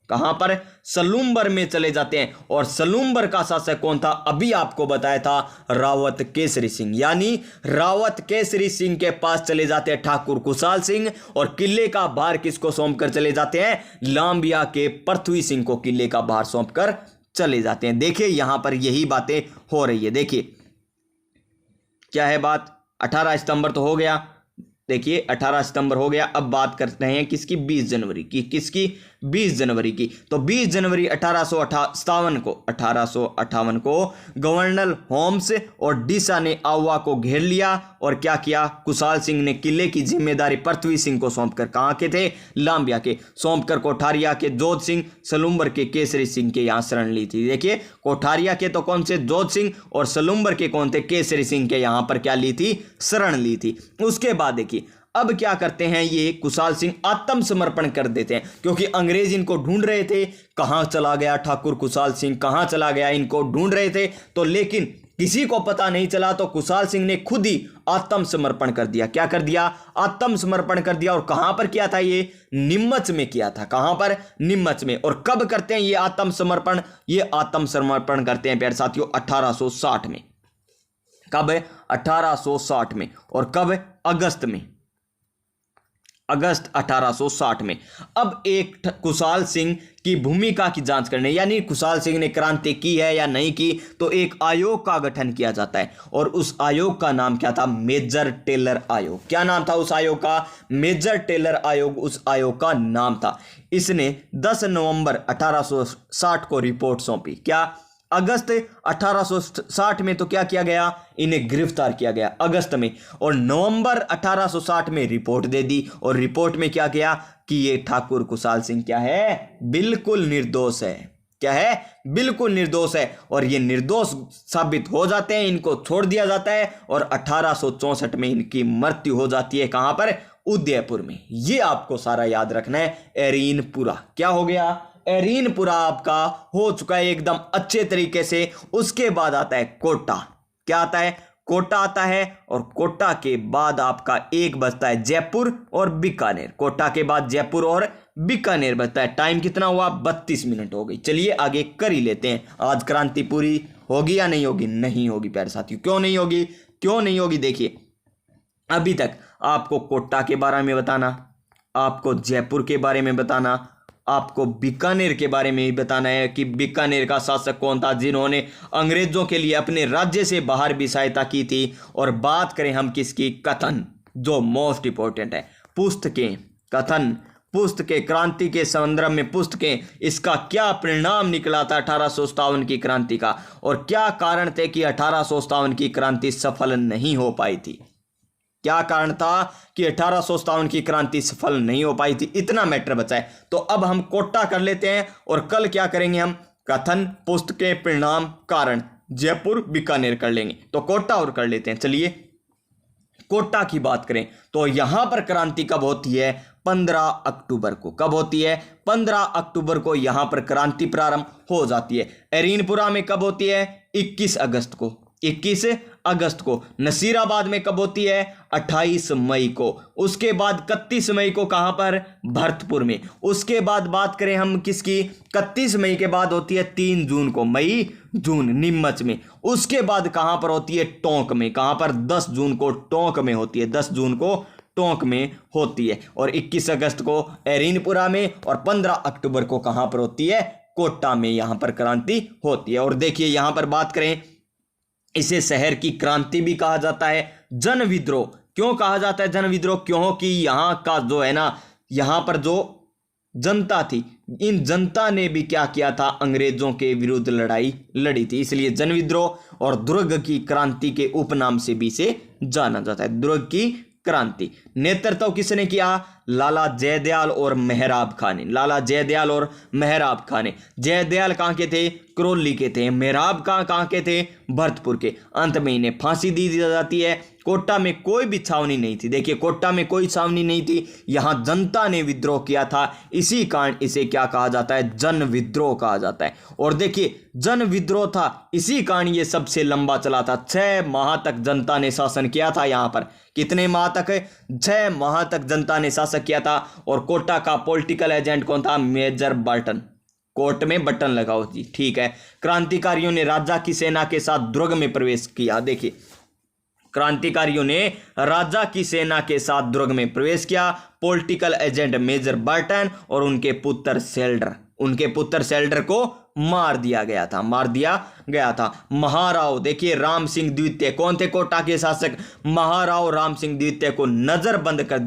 कहां पर? सलूम्बर में चले जाते हैं। और सलूम्बर का शासक कौन था? अभी आपको बताया था, रावत केसरी सिंह। यानी रावत केसरी सिंह के पास चले जाते हैं ठाकुर कुशाल सिंह और किले का भार किसको सौंप कर चले जाते हैं? लांबिया के पृथ्वी सिंह को किले का भार सौंप कर चले जाते हैं। देखिए यहां पर यही बातें हो रही है। देखिए क्या है बात? 18 सितंबर तो हो गया, देखिए 18 सितंबर हो गया। अब बात कर रहे हैं किसकी? 20 जनवरी की। किसकी? 20 जनवरी की। तो 20 जनवरी 1858 को गवर्नर होम्स और डीसा ने आउवा को घेर लिया और क्या किया? कुशाल सिंह ने किले की जिम्मेदारी पृथ्वी सिंह को सौंपकर, कहां के थे? लांबिया के, सौंपकर कोठारिया के जोध सिंह, सलूम्बर के केसरी सिंह के यहां शरण ली थी। देखिए कोठारिया के तो कौन से? जोध सिंह। और सलूम्बर के कौन थे? केसरी सिंह के यहां पर क्या ली थी? शरण ली थी। उसके बाद देखिए अब क्या करते हैं? ये कुशाल सिंह आत्मसमर्पण कर देते हैं, क्योंकि अंग्रेज इनको ढूंढ रहे थे। कहां चला गया ठाकुर कुशाल सिंह, कहां चला गया? इनको ढूंढ रहे थे तो, लेकिन किसी को पता नहीं चला, तो कुशाल सिंह ने खुद ही आत्मसमर्पण कर दिया। क्या कर दिया? आत्मसमर्पण कर दिया। और कहां पर किया था? ये नीमच में किया था। कहां पर? नीमच में। और कब करते हैं ये आत्मसमर्पण? ये आत्मसमर्पण करते हैं प्यारे साथियों 1860 में। कब? 1860 में। और कब? अगस्त में, अगस्त 1860 में। अब एक कुशाल सिंह की भूमिका की जांच करने, यानी कुशाल सिंह ने क्रांति की है या नहीं की, तो एक आयोग का गठन किया जाता है। और उस आयोग का नाम क्या था? मेजर टेलर आयोग। क्या नाम था उस आयोग का? मेजर टेलर आयोग उस आयोग का नाम था। इसने 10 नवंबर 1860 को रिपोर्ट सौंपी। क्या? अगस्त 1860 में तो क्या किया गया? इन्हें गिरफ्तार किया गया अगस्त में। और नवंबर 1860 में रिपोर्ट दे दी। और रिपोर्ट में क्या किया? कि ये ठाकुर कुशाल सिंह क्या है? बिल्कुल निर्दोष है। क्या है? बिल्कुल निर्दोष है। और ये निर्दोष साबित हो जाते हैं, इनको छोड़ दिया जाता है। और 1864 में इनकी मृत्यु हो जाती है। कहां पर? उदयपुर में। ये आपको सारा याद रखना है। एरीनपुरा। क्या हो गया? एरीनपुरा आपका हो चुका है एकदम अच्छे तरीके से। उसके बाद आता है कोटा। क्या आता है? कोटा आता है। और कोटा के बाद आपका एक बचता है जयपुर और बीकानेर। कोटा के बाद जयपुर और बीकानेर बचता है। टाइम कितना हुआ? 32 मिनट हो गई। चलिए आगे कर ही लेते हैं। आज क्रांति पूरी होगी या नहीं होगी? नहीं होगी प्यारे साथियों। क्यों नहीं होगी? क्यों नहीं होगी? देखिए अभी तक आपको कोटा के बारे में बताना, आपको जयपुर के बारे में बताना, आपको बीकानेर के बारे में ही बताना है कि बीकानेर का शासक कौन था जिन्होंने अंग्रेजों के लिए अपने राज्य से बाहर भी सहायता की थी। और बात करें हम किसकी? कथन, जो मोस्ट इंपॉर्टेंट है। पुस्तकें, कथन, पुस्तकें, क्रांति के संदर्भ में पुस्तकें, इसका क्या परिणाम निकला था 1857 की क्रांति का, और क्या कारण थे कि 1857 की क्रांति सफल नहीं हो पाई थी। क्या कारण था कि 1857 की क्रांति सफल नहीं हो पाई थी? इतना मैटर बचा है। तो अब हम कोटा कर लेते हैं और कल क्या करेंगे? हम कथन, पुस्तकें, परिणाम, कारण, जयपुर, बीकानेर कर लेंगे। तो कोटा और कर लेते हैं। चलिए कोटा की बात करें तो यहां पर क्रांति कब होती है? 15 अक्टूबर को। कब होती है? 15 अक्टूबर को यहां पर क्रांति प्रारंभ हो जाती है। एरीनपुरा में कब होती है? 21 अगस्त को। 21 अगस्त को। नसीराबाद में कब होती है? 28 मई को। उसके बाद 31 मई को कहां पर? भरतपुर में। उसके बाद बात करें हम किसकी? 31 मई के बाद होती है 3 जून को, मई जून, नीमच में। उसके बाद कहां पर होती है? टोंक में। कहां पर? 10 जून को टोंक में होती है, 10 जून को टोंक में होती है। और 21 अगस्त को एरीनपुरा में, और 15 अक्टूबर को कहां पर होती है? कोटा में यहां पर क्रांति होती है। और देखिए यहां पर बात करें, इसे शहर की क्रांति भी कहा जाता है। जन विद्रोह क्यों कहा जाता है? जन विद्रोह क्योंकि यहां का जो है ना, यहां पर जो जनता थी, इन जनता ने भी क्या किया था? अंग्रेजों के विरुद्ध लड़ाई लड़ी थी, इसलिए जन विद्रोह और दुर्ग की क्रांति के उपनाम से भी इसे जाना जाता है, दुर्ग की क्रांति। नेतृत्व किसने किया? लाला जयदयाल और मेहराब खां ने। लाला जयदयाल और मेहराब खां ने। जयदयाल कहां के थे? करौली के थे। मेहराब खां कहां के थे? भरतपुर के। अंत में इन्हें फांसी दी जाती है। कोटा में कोई भी छावनी नहीं थी। देखिए कोटा में कोई छावनी नहीं थी, यहां जनता ने विद्रोह किया था, इसी कारण इसे क्या कहा जाता है? जन विद्रोह कहा जाता है। और देखिए जन विद्रोह था, इसी कारण ये सबसे लंबा चला था। 6 माह तक जनता ने शासन किया था यहां पर। कितने माह तक? 6 माह तक जनता ने शासन किया था। और कोटा का पॉलिटिकल एजेंट कौन था? Major Burton. कोर्ट में बटन लगाओ जी, ठीक है। क्रांतिकारियों ने राजा की सेना के साथ दुर्ग में प्रवेश किया। देखिए क्रांतिकारियों ने राजा की सेना के साथ दुर्ग में प्रवेश किया। पॉलिटिकल एजेंट मेजर बर्टन और उनके पुत्र सेल्डर को मार दिया गया था। महाराव, देखिए राम सिंह द्वितीय कौन थे? कोटा के शासक। महाराव राम सिंह द्वितीय को नजरबंद कर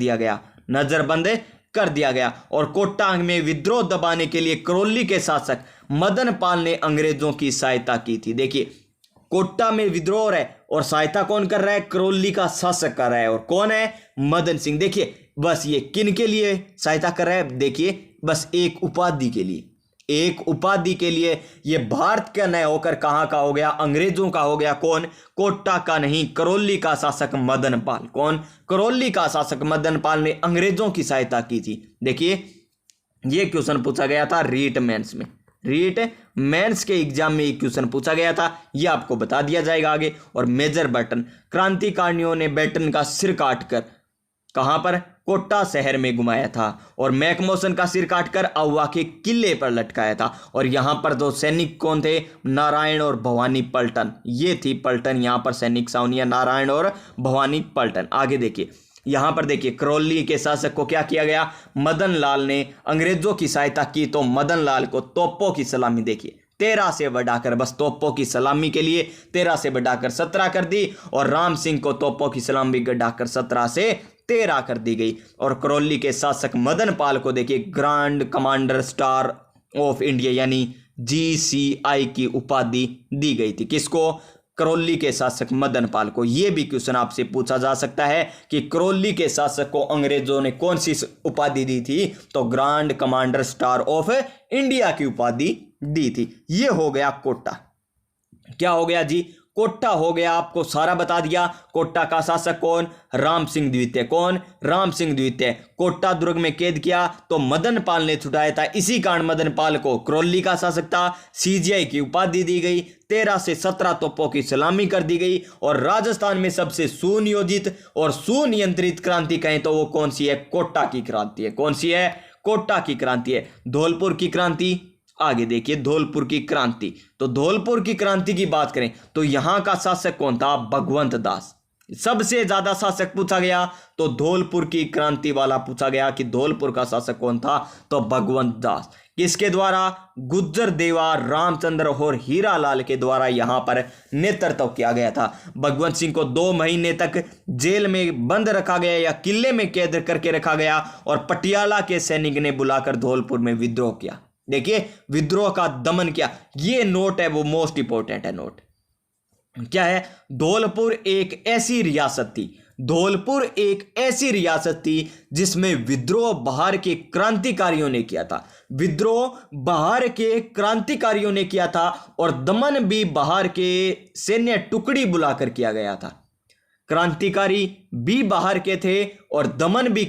दिया गया। और कोटा में विद्रोह दबाने के लिए करौली के शासक मदन पाल ने अंग्रेजों की सहायता की थी। देखिए कोटा में विद्रोह है और सहायता कौन कर रहा है? करौली का शासक कर रहा है। और कौन है? मदन सिंह। देखिए बस ये किन के लिए सहायता कर रहा है? देखिए बस एक उपाधि के लिए ये भारत का न होकर कहां का हो गया? अंग्रेजों का हो गया। कौन? कोटा का नहीं, करौली का शासक मदन पाल। कौन? करौली का शासक मदन पाल ने अंग्रेजों की सहायता की थी। देखिए ये क्वेश्चन पूछा गया था रीट मेंस के एग्जाम में एक क्वेश्चन पूछा गया था, यह आपको बता दिया जाएगा आगे। और मेजर बर्टन, क्रांतिकारियों ने बैटन का सिर काटकर कहां पर? कोटा शहर में घुमाया था। और मैकमोहन का सिर काटकर अहुआ के किले पर लटकाया था। और यहां पर दो सैनिक कौन थे? नारायण और भवानी पलटन। ये थी पलटन यहां पर सैनिक छावनियां, नारायण और भवानी पलटन। आगे देखिए यहां पर देखिए करौली के शासक को क्या किया गया? मदन लाल ने अंग्रेजों की सहायता की तो मदन लाल को तोपों की सलामी, देखिए 13 से बढ़ाकर, बस तोपों की सलामी के लिए 13 से बढ़ाकर 17 कर दी। और राम सिंह को तोपों की सलामी बढ़ाकर 17 से 13 कर दी गई। और करौली के शासक मदन पाल को देखिए grand commander star of India यानी GCI की उपाधि दी गई थी। किसको? करौली के शासक मदन पाल को। यह भी क्वेश्चन आपसे पूछा जा सकता है कि करौली के शासक को अंग्रेजों ने कौन सी उपाधि दी थी? तो grand commander star of India की उपाधि दी थी। यह हो गया कोटा। क्या हो गया जी? कोटा हो गया। आपको सारा बता दिया। कोटा का शासक कौन? राम सिंह द्वितीय। कौन? राम सिंह द्वितीय। कोटा दुर्ग में कैद किया तो मदन पाल ने छुड़ाया था, इसी कारण मदन पाल को करौली का शासक था। CGI की उपाधि दी गई, 13 से 17 तोपों की सलामी कर दी गई। और राजस्थान में सबसे सुनियोजित और सुनियंत्रित क्रांति कहें तो वो कौन सी है? कोटा की क्रांति है। कौन सी है? कोटा की क्रांति है। धौलपुर की क्रांति, आगे देखिए धौलपुर की क्रांति। तो धौलपुर की क्रांति की बात करें तो यहां का शासक कौन था? भगवंत दास। सबसे ज्यादा शासक पूछा गया तो धौलपुर की क्रांति वाला पूछा गया कि धौलपुर का शासक कौन था? तो भगवंत दास। किसके द्वारा? गुज्जर देवा, रामचंद्र और हीरालाल के द्वारा यहां पर नेतृत्व किया गया था। भगवंत सिंह को 2 महीने तक जेल में बंद रखा गया या किले में कैद करके रखा गया। और पटियाला के सैनिक ने बुलाकर धौलपुर में विद्रोह किया। देखिए विद्रोह का दमन किया। ये नोट है वो मोस्ट इंपोर्टेंट है नोट। क्या है? धौलपुर एक ऐसी रियासत थी जिसमें विद्रोह बाहर के क्रांतिकारियों ने किया था और दमन भी बाहर के सैन्य टुकड़ी बुलाकर किया गया था। क्रांतिकारी भी बाहर के थे और दमन भी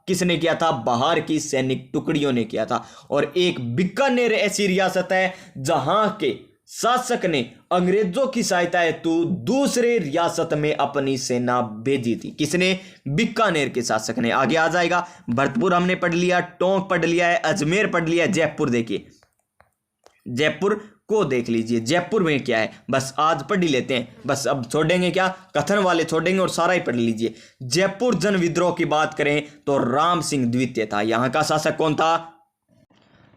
किसने किया था? बाहर की सैनिक टुकड़ियों ने किया था। और एक बीकानेर ऐसी रियासत है जहां के शासक ने अंग्रेजों की सहायता हेतु दूसरे रियासत में अपनी सेना भेजी थी। किसने? बीकानेर के शासक ने। आगे आ जाएगा, भरतपुर हमने पढ़ लिया, टोंक पढ़ लिया है, अजमेर पढ़ लिया, जयपुर देखिए, जयपुर को देख लीजिए, जयपुर में क्या है, बस आज पढ़ ही लेते हैं, बस अब छोड़ेंगे क्या, कथन वाले छोड़ेंगे और सारा ही पढ़ लीजिए। जयपुर जन विद्रोह की बात करें तो राम सिंह द्वितीय था, यहां का शासक कौन था?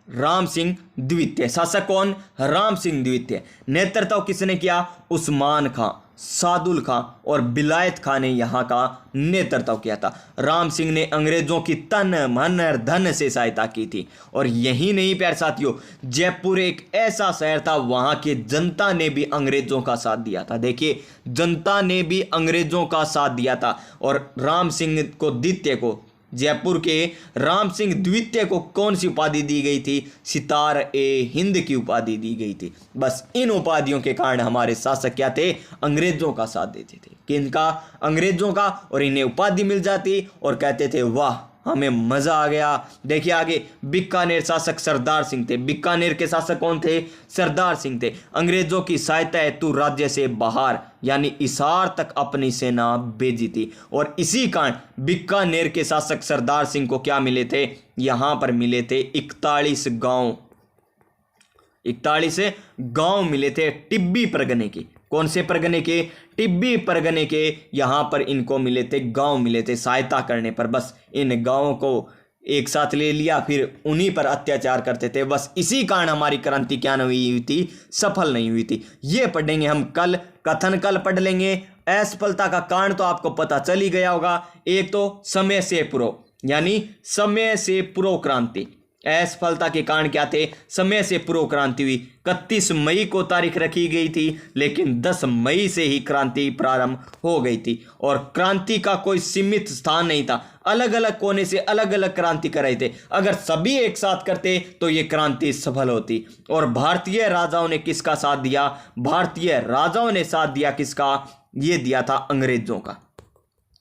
राम सिंह द्वितीय। शासक कौन? राम सिंह द्वितीय। नेतृत्व किसने किया? उस्मान खां, सादुल खां और बिलायत खां ने यहाँ का नेतृत्व किया था। राम सिंह ने अंग्रेजों की तन मन और धन से सहायता की थी। और यही नहीं प्यारे साथियों, जयपुर एक ऐसा शहर था, वहाँ की जनता ने भी अंग्रेजों का साथ दिया था। देखिए, जनता ने भी अंग्रेजों का साथ दिया था। और राम सिंह को द्वितीय को, जयपुर के राम सिंह द्वितीय को कौन सी उपाधि दी गई थी? सितार ए हिंद की उपाधि दी गई थी। बस इन उपाधियों के कारण हमारे शासक क्या थे? अंग्रेजों का साथ देते थे। किनका? अंग्रेजों का। और इन्हें उपाधि मिल जाती और कहते थे वाह हमें मजा आ गया। देखिए आगे, बीकानेर शासक सरदार सिंह थे। बीकानेर के शासक कौन थे? सरदार सिंह थे। अंग्रेजों की सहायता हेतु राज्य से बाहर यानी हिसार तक अपनी सेना भेजी थी। और इसी कारण बीकानेर के शासक सरदार सिंह को क्या मिले थे? यहां पर मिले थे 41 गांव, 41 गांव मिले थे टिब्बी परगने के। कौन से परगने के? टिब्बी परगने के। यहां पर इनको मिले थे गांव, मिले थे सहायता करने पर। बस इन गांवों को एक साथ ले लिया, फिर उन्हीं पर अत्याचार करते थे। बस इसी कारण हमारी क्रांति क्या नहीं हुई थी? सफल नहीं हुई थी। ये पढ़ेंगे हम कल, कथन कल पढ़ लेंगे। असफलता का कारण तो आपको पता चल ही गया होगा। एक तो समय से पूर्व यानी समय से पूर्व क्रांति। असफलता के कारण क्या थे? समय से पूर्व क्रांति हुई। 31 मई को तारीख रखी गई थी, लेकिन 10 मई से ही क्रांति प्रारंभ हो गई थी। और क्रांति का कोई सीमित स्थान नहीं था, अलग अलग कोने से अलग अलग क्रांति कर रहे थे। अगर सभी एक साथ करते तो ये क्रांति सफल होती। और भारतीय राजाओं ने किसका साथ दिया? भारतीय राजाओं ने साथ दिया किसका? ये दिया था अंग्रेजों का,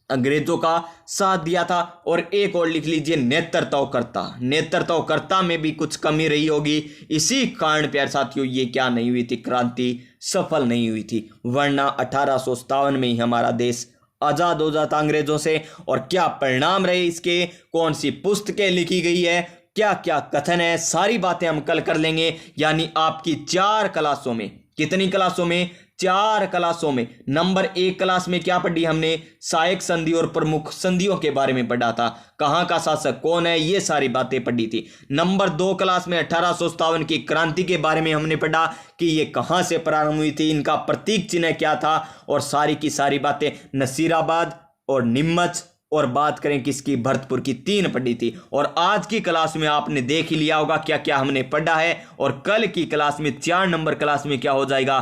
अंग्रेजों का साथ दिया था। और एक और लिख लीजिए, नेतृत्वकर्ता। नेतृत्वकर्ता में भी कुछ कमी रही होगी, इसी कारण प्यारे साथियों ये क्या नहीं हुई थी? क्रांति सफल नहीं हुई थी। वरना 1857 में ही हमारा देश आजाद हो जाता अंग्रेजों से। और क्या परिणाम रहे इसके, कौन सी पुस्तकें लिखी गई है, क्या क्या कथन है, सारी बातें हम कल कर लेंगे। यानी आपकी 4 क्लासों में, कितनी क्लासों में? 4 क्लासों में। नंबर 1 क्लास में क्या पढ़ी हमने? सहायक संधि और प्रमुख संधियों के बारे में पढ़ा था। कहाँ का शासक कौन है, ये सारी बातें पढ़ी थी। नंबर 2 क्लास में 1857 की क्रांति के बारे में हमने पढ़ा कि ये कहाँ से प्रारंभ हुई थी, इनका प्रतीक चिन्ह क्या था, और सारी की सारी बातें नसीराबाद और नीमच, और बात करें किसकी? भरतपुर की, 3 पढ़ी थी। और आज की क्लास में आपने देख ही लिया होगा क्या क्या हमने पढ़ा है। और कल की क्लास में 4 नंबर क्लास में क्या हो जाएगा?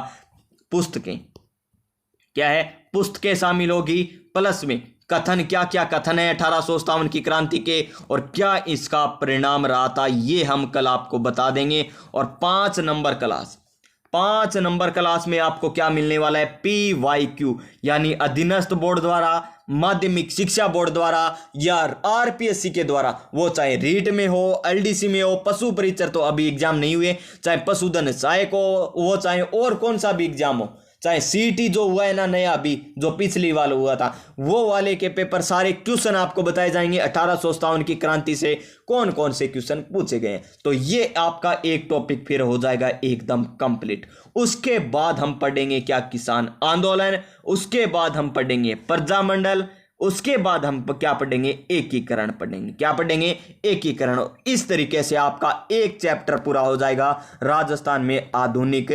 पुस्तकें। क्या है? पुस्तकें शामिल होगी। प्लस में कथन, क्या क्या कथन है 1857 की क्रांति के और क्या इसका परिणाम रहा था, ये हम कल आपको बता देंगे। और 5 नंबर क्लास, 5 नंबर क्लास में आपको क्या मिलने वाला है? PYQ यानी अधीनस्थ बोर्ड द्वारा, माध्यमिक शिक्षा बोर्ड द्वारा या RPSC के द्वारा, वो चाहे रीट में हो, LDC में हो, पशु परिचर तो अभी एग्जाम नहीं हुए, चाहे पशुधन सहायक हो, वो चाहे और कौन सा भी एग्जाम हो, चाहे CET जो हुआ है ना नया अभी, जो पिछली वाला हुआ था, वो वाले के पेपर सारे क्वेश्चन आपको बताए जाएंगे। 1857 की क्रांति से कौन कौन से क्वेश्चन पूछे गए हैं। तो ये आपका एक टॉपिक फिर हो जाएगा एकदम कंप्लीट। उसके बाद हम पढ़ेंगे क्या? किसान आंदोलन। उसके बाद हम पढ़ेंगे प्रजामंडल। उसके बाद हम क्या पढ़ेंगे? एकीकरण पढ़ेंगे। क्या पढ़ेंगे? एकीकरण। इस तरीके से आपका एक चैप्टर पूरा हो जाएगा राजस्थान में आधुनिक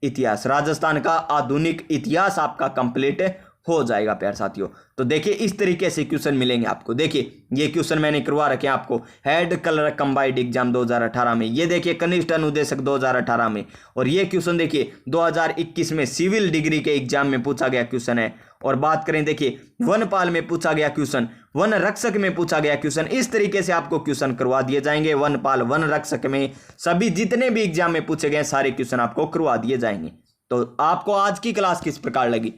इतिहास। राजस्थान का आधुनिक इतिहास आपका कंप्लीट हो जाएगा प्यारे साथियों। तो देखिए इस तरीके से क्वेश्चन मिलेंगे आपको। देखिए ये क्वेश्चन मैंने करवा रखे हैं आपको हेड क्लर्क कंबाइंड एग्जाम 2018 में। ये देखिए कनिष्ठ अनुदेशक 2018 में। और ये क्वेश्चन देखिए 2021 में सिविल डिग्री के एग्जाम में पूछा गया क्वेश्चन है। और बात करें देखिए वनपाल में पूछा गया क्वेश्चन, वन रक्षक में पूछा गया क्वेश्चन। इस तरीके से आपको क्वेश्चन करवा दिए जाएंगे। वनपाल, वन रक्षक में सभी जितने भी एग्जाम में पूछे गए सारे क्वेश्चन आपको करवा दिए जाएंगे। तो आपको आज की क्लास किस प्रकार लगी?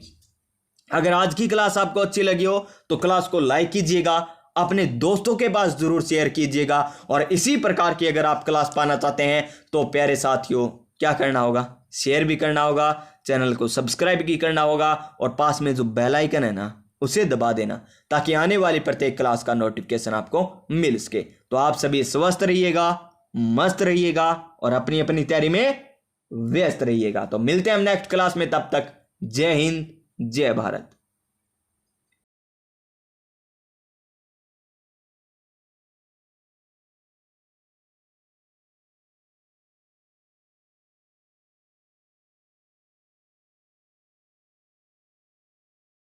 अगर आज की क्लास आपको अच्छी लगी हो तो क्लास को लाइक कीजिएगा, अपने दोस्तों के पास जरूर शेयर कीजिएगा। और इसी प्रकार की अगर आप क्लास पाना चाहते हैं तो प्यारे साथियों क्या करना होगा? शेयर भी करना होगा, चैनल को सब्सक्राइब भी करना होगा और पास में जो बेल आइकन है ना उसे दबा देना, ताकि आने वाली प्रत्येक क्लास का नोटिफिकेशन आपको मिल सके। तो आप सभी स्वस्थ रहिएगा, मस्त रहिएगा और अपनी अपनी तैयारी में व्यस्त रहिएगा। तो मिलते हैं हम नेक्स्ट क्लास में, तब तक जय हिंद, जय भारत।